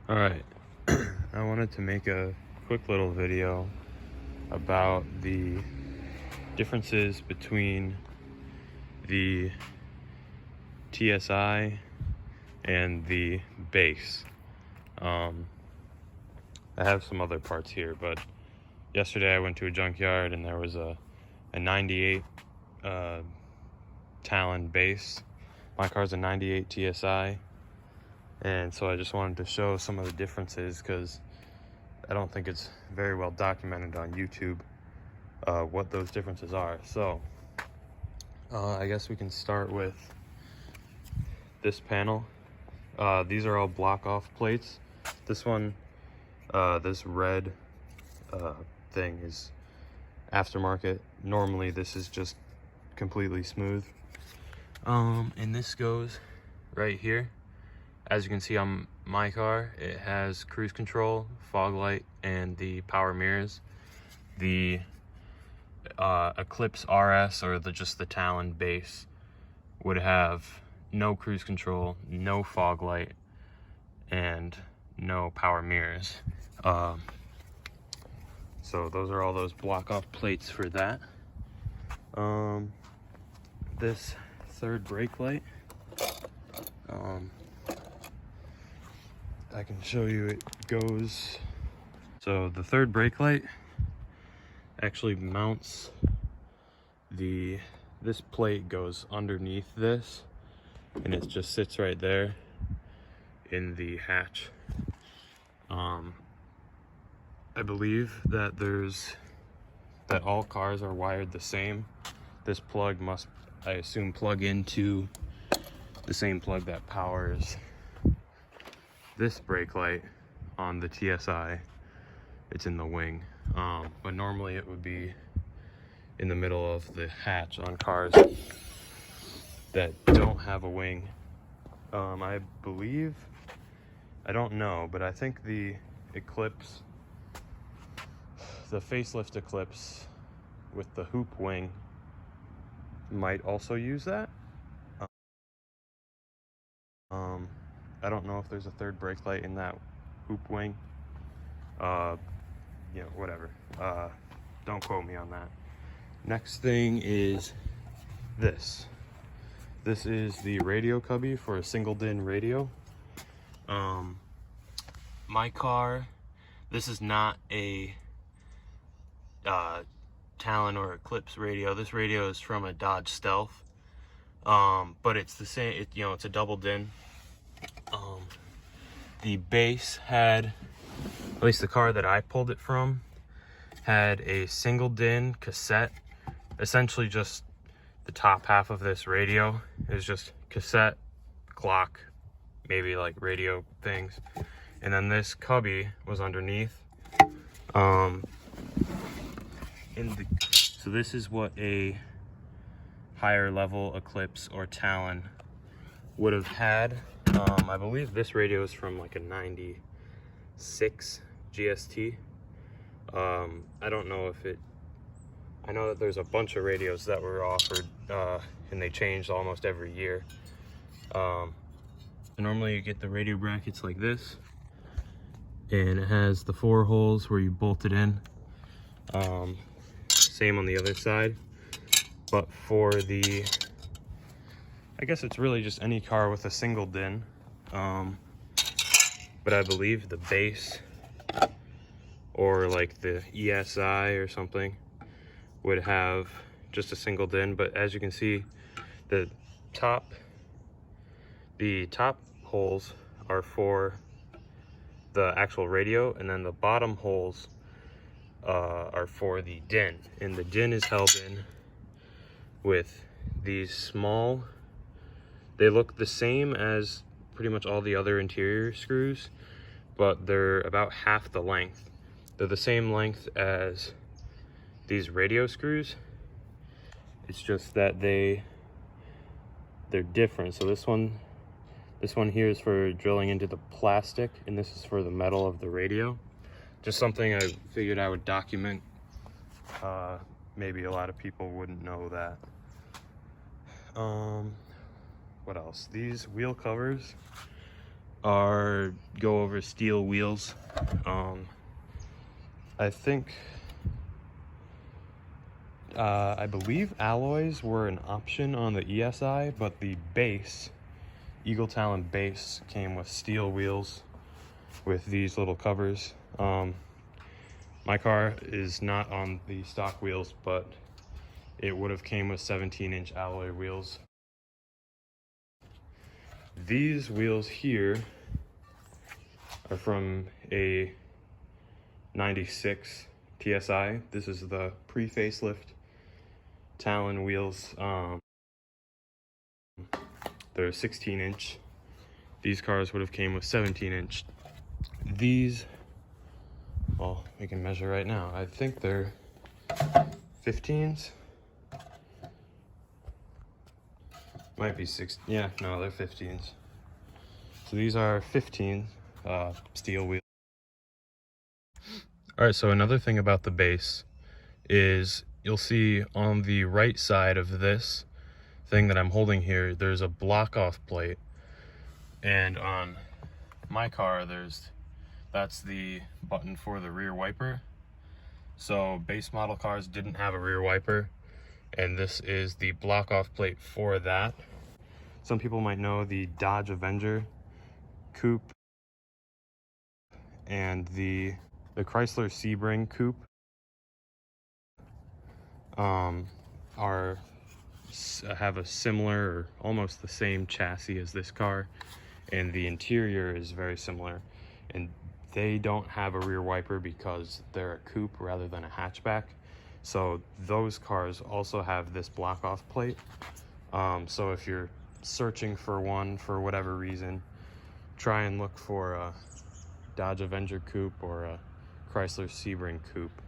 Alright, I wanted to make a quick little video about the differences between the TSi and the base. I have some other parts here, but yesterday I went to a junkyard and there was a 98 Talon Base. My car's a 98 TSi. And so I just wanted to show some of the differences because I don't think it's very well documented on YouTube what those differences are. So I guess we can start with this panel. These are all block off plates. This one, this red thing is aftermarket. Normally this is just completely smooth. And this goes right here. As you can see on my car, it has cruise control, fog light, and the power mirrors. The Eclipse RS, or just the Talon Base, would have no cruise control, no fog light, and no power mirrors. So those are all those block off plates for that. This third brake light, I can show you. It goes, so the third brake light actually mounts this plate goes underneath this, and it just sits right there in the hatch. I believe that all cars are wired the same. This plug must, I assume, plug into the same plug that powers this brake light on the TSi. It's in the wing, but normally it would be in the middle of the hatch on cars that don't have a wing. I believe, I don't know, but I think the Eclipse, the facelift Eclipse with the hoop wing, might also use that. I don't know if there's a third brake light in that hoop wing. You know, whatever. Don't quote me on that. Next thing is this. This is the radio cubby for a single DIN radio. My car, this is not a Talon or Eclipse radio. This radio is from a Dodge Stealth. But it's the same, it's a double DIN. The base had, at least the car that I pulled it from, had a single DIN cassette. Essentially just the top half of this radio is just cassette, clock, maybe like radio things. And then this cubby was underneath. So this is what a higher level Eclipse or Talon would have had. I believe this radio is from like a 96 GST. I don't know if it, I know that there's a bunch of radios that were offered and they changed almost every year. Normally you get the radio brackets like this, and it has the 4 holes where you bolt it in. Same on the other side, but for the, I guess it's really just any car with a single DIN. But I believe the base, or like the ESi or something, would have just a single DIN. But as you can see, the top holes are for the actual radio, and then the bottom holes are for the DIN. And the DIN is held in with these small, they look the same as pretty much all the other interior screws, but they're about half the length. They're the same length as these radio screws. It's just that they're different. So this one here is for drilling into the plastic, and this is for the metal of the radio. Just something I figured I would document. Maybe a lot of people wouldn't know that. What else? These wheel covers go over steel wheels. I think I believe alloys were an option on the ESi, but the base, Eagle Talon Base, came with steel wheels with these little covers. My car is not on the stock wheels, but it would have came with 17-inch alloy wheels. These wheels here are from a 96 TSi. This is the pre-facelift Talon wheels. They're 16-inch. These cars would have came with 17-inch. These, well, we can measure right now. I think they're 15s. Might be 6. Yeah, no, they're 15s. So these are 15 steel wheels. All right, so another thing about the base is you'll see on the right side of this thing that I'm holding here, there's a block off plate. And on my car, that's the button for the rear wiper. So base model cars didn't have a rear wiper, and this is the block off plate for that. Some people might know the Dodge Avenger coupe and the Chrysler Sebring coupe have a similar or almost the same chassis as this car, and the interior is very similar, and they don't have a rear wiper because they're a coupe rather than a hatchback. So those cars also have this block off plate. So if you're searching for one for whatever reason, try and look for a Dodge Avenger coupe or a Chrysler Sebring coupe.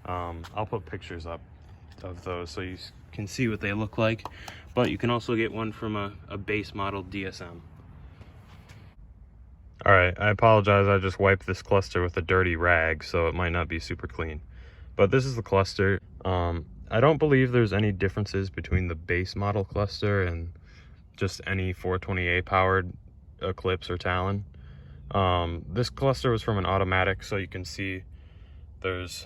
I'll put pictures up of those so you can see what they look like, but you can also get one from a base model DSM. All right, I apologize, I just wiped this cluster with a dirty rag, so it might not be super clean, but this is the cluster. I don't believe there's any differences between the base model cluster and just any 420A powered Eclipse or Talon. This cluster was from an automatic, so you can see there's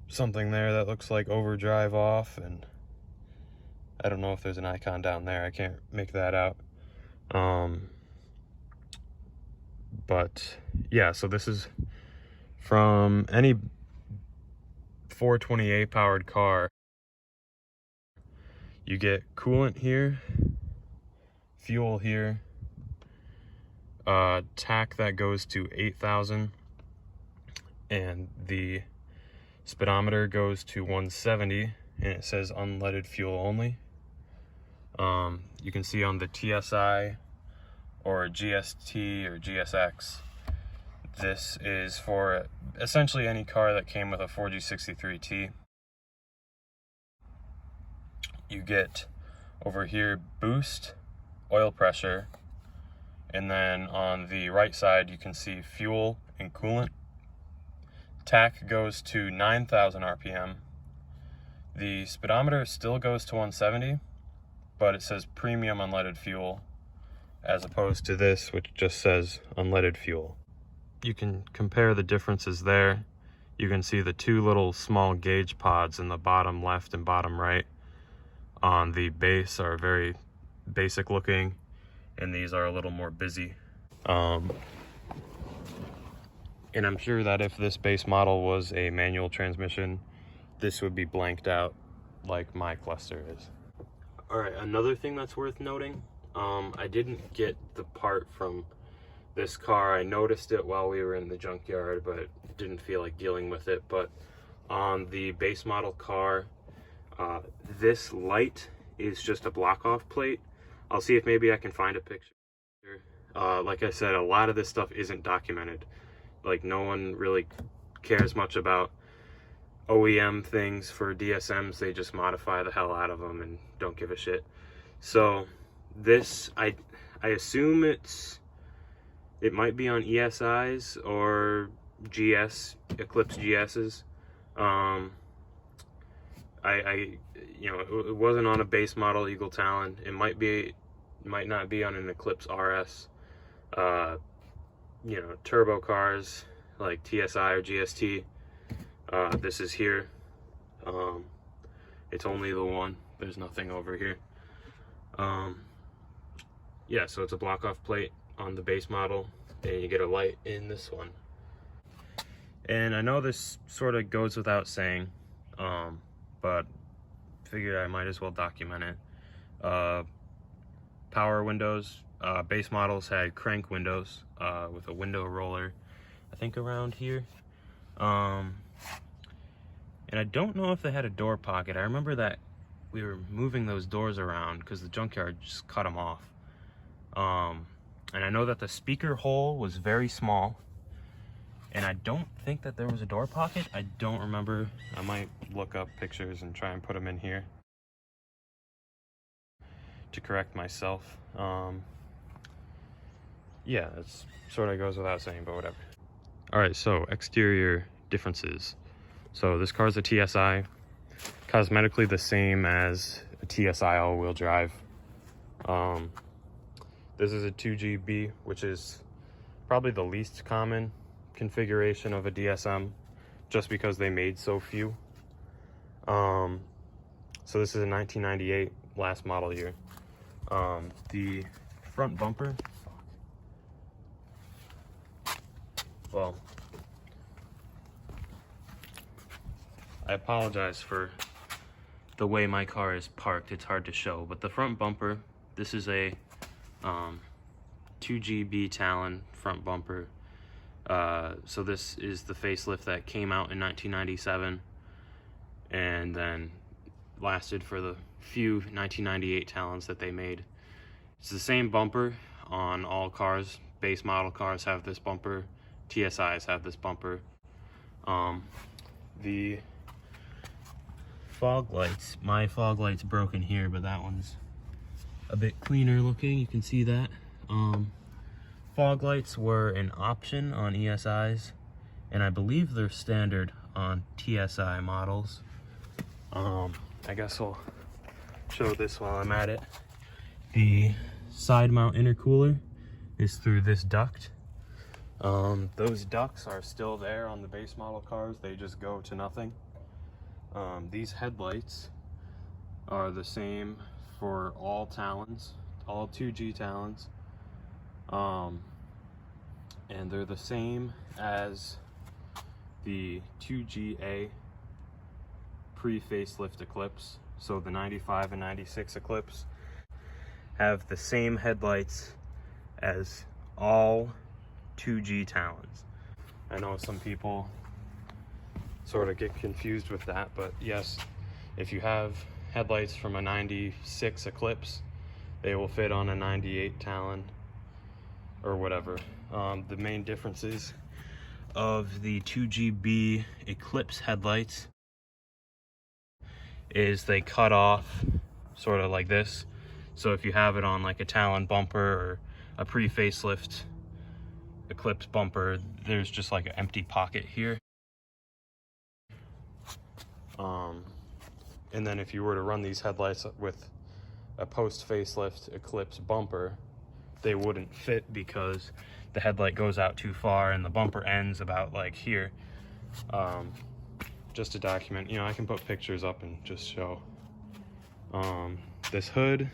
something there that looks like overdrive off, and I don't know if there's an icon down there, I can't make that out. But yeah, so this is from any 420A powered car. You get coolant here, fuel here, tack that goes to 8,000, and the speedometer goes to 170, and it says unleaded fuel only. You can see on the TSi or GST or GSX, this is for essentially any car that came with a 4G63T. You get over here boost, oil pressure, and then on the right side you can see fuel and coolant. Tack goes to 9,000 RPM. The speedometer still goes to 170, but it says premium unleaded fuel as opposed to this, which just says unleaded fuel. You can compare the differences there. You can see the two little small gauge pods in the bottom left and bottom right on the base are very basic looking, and these are a little more busy. And I'm sure that if this base model was a manual transmission, this would be blanked out like my cluster is. All right, another thing that's worth noting, I didn't get the part from this car. I noticed it while we were in the junkyard, but didn't feel like dealing with it. But on the base model car, this light is just a block off plate. I'll see if maybe I can find a picture. Like I said, a lot of this stuff isn't documented. Like, no one really cares much about OEM things for DSMs. They just modify the hell out of them and don't give a shit. So this, I assume it might be on ESIs or Eclipse GSs. You know, it wasn't on a base model Eagle Talon. It might not be on an Eclipse RS. You know, turbo cars like TSi or GST. This is here. It's only the one. There's nothing over here. Yeah, so it's a block off plate on the base model, and you get a light in this one. And I know this sort of goes without saying, but figured I might as well document it. Power windows. Base models had crank windows with a window roller, I think around here. And I don't know if they had a door pocket. I remember that we were moving those doors around because the junkyard just cut them off. And I know that the speaker hole was very small, and I don't think that there was a door pocket. I don't remember. I might look up pictures and try and put them in here to correct myself. Yeah, it's sort of goes without saying, but whatever. All right, so exterior differences. So this car's a TSi, cosmetically the same as a TSi all-wheel drive. This is a 2GB, which is probably the least common configuration of a DSM, just because they made so few. So this is a 1998 last model year. The front bumper, well, I apologize for the way my car is parked. It's hard to show, but the front bumper, this is a 2GB Talon front bumper. So this is the facelift that came out in 1997 and then lasted for the few 1998 Talons that they made. It's the same bumper on all cars. Base model cars have this bumper. TSIs have this bumper. The fog lights, my fog light's broken here, but that one's a bit cleaner looking. You can see that. Fog lights were an option on ESIs, and I believe they're standard on TSI models. I guess I'll show this while I'm at it. The side mount intercooler is through this duct. Those ducts are still there on the base model cars. They just go to nothing. These headlights are the same for all Talons, all 2G Talons. And they're the same as the 2GA pre-facelift Eclipse. So the 95 and 96 Eclipse have the same headlights as all 2G Talons. I know some people sort of get confused with that, but yes, if you have headlights from a 96 Eclipse, they will fit on a 98 Talon or whatever. The main differences of the 2GB Eclipse headlights is they cut off sort of like this. So if you have it on like a Talon bumper or a pre-facelift Eclipse bumper, there's just like an empty pocket here. And then if you were to run these headlights with a post-facelift Eclipse bumper, they wouldn't fit because the headlight goes out too far and the bumper ends about like here. Just to document, you know, I can put pictures up and just show. This hood,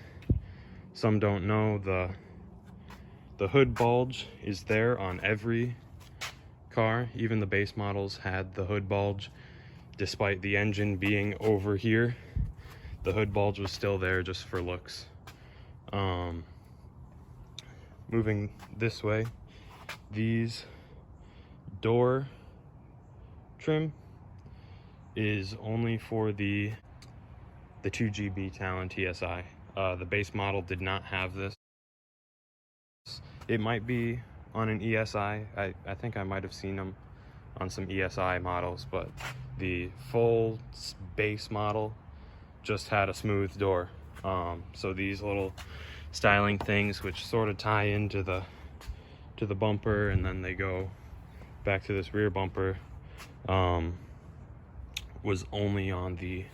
some don't know, the hood bulge is there on every car. Even the base models had the hood bulge. Despite the engine being over here, the hood bulge was still there just for looks. Moving this way, these door trim is only for the 2GB Talon TSI. The base model did not have this. It might be on an ESI. I think I might have seen them on some ESI models, but the full base model just had a smooth door. So these little styling things, which sort of tie into the bumper and then they go back to this rear bumper, was only on the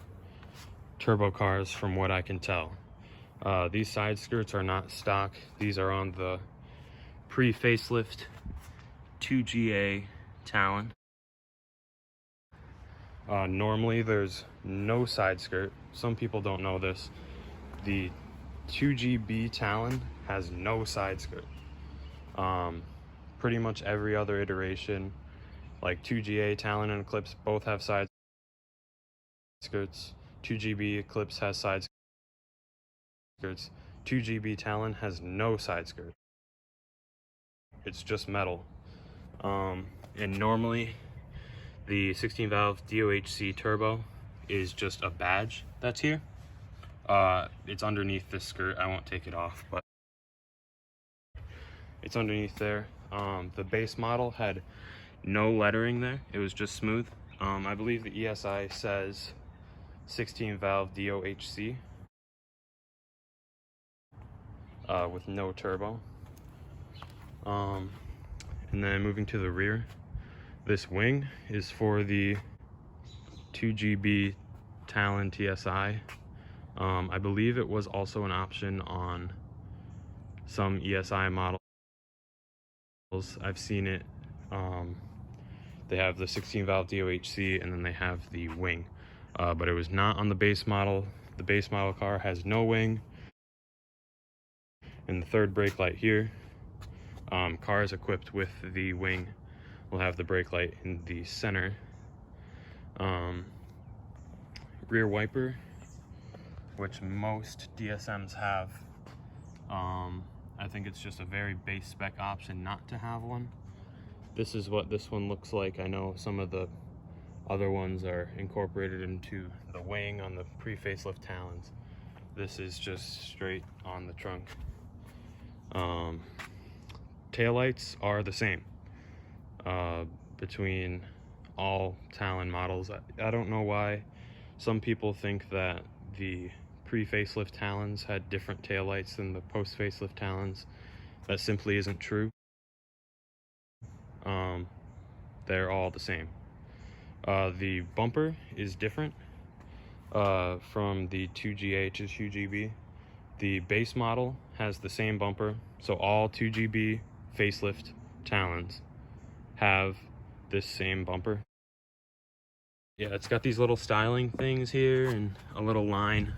turbo cars from what I can tell. These side skirts are not stock. These are on the pre-facelift 2GA Talon. Normally there's no side skirt. Some people don't know this. The 2GB Talon has no side skirt. Pretty much every other iteration, like 2GA Talon and Eclipse, both have side skirts. 2GB Eclipse has side skirts. 2GB Talon has no side skirt. It's just metal. And normally the 16 valve DOHC turbo is just a badge that's here. It's underneath this skirt. I won't take it off, but it's underneath there. The base model had no lettering there. It was just smooth. I believe the ESI says 16 valve DOHC with no turbo. And then moving to the rear, this wing is for the 2GB Talon TSi. I believe it was also an option on some ESI models. I've seen it. They have the 16 valve DOHC and then they have the wing, but it was not on the base model. The base model car has no wing. And the third brake light here, cars equipped with the wing will have the brake light in the center. Rear wiper, which most DSMs have. I think it's just a very base spec option not to have one. This is what this one looks like. I know some of the other ones are incorporated into the wing on the pre-facelift Talons. This is just straight on the trunk. Taillights are the same between all Talon models. I don't know why some people think that the pre-facelift Talons had different taillights than the post-facelift Talons. That simply isn't true. They're all the same. The bumper is different from the 2GA to 2GB. The base model has the same bumper, so all 2GB facelift Talons have this same bumper. Yeah, it's got these little styling things here and a little line,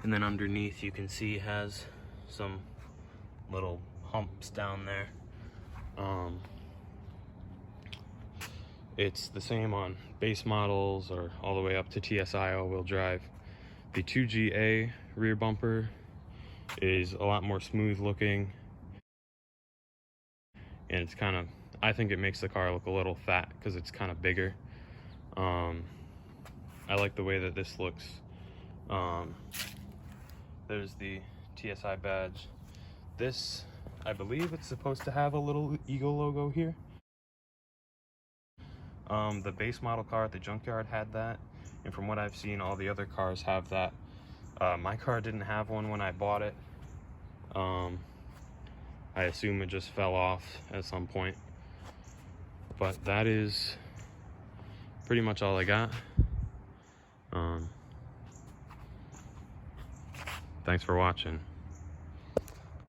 and then underneath you can see it has some little humps down there. It's the same on base models or all the way up to TSi all-wheel drive. The 2GA rear bumper is a lot more smooth looking, and it's kind of, I think it makes the car look a little fat because it's kind of bigger. I like the way that this looks. There's the TSi badge. This, I believe it's supposed to have a little Eagle logo here. The base model car at the junkyard had that, and from what I've seen, all the other cars have that. My car didn't have one when I bought it. I assume it just fell off at some point. But that is pretty much all I got. Thanks for watching.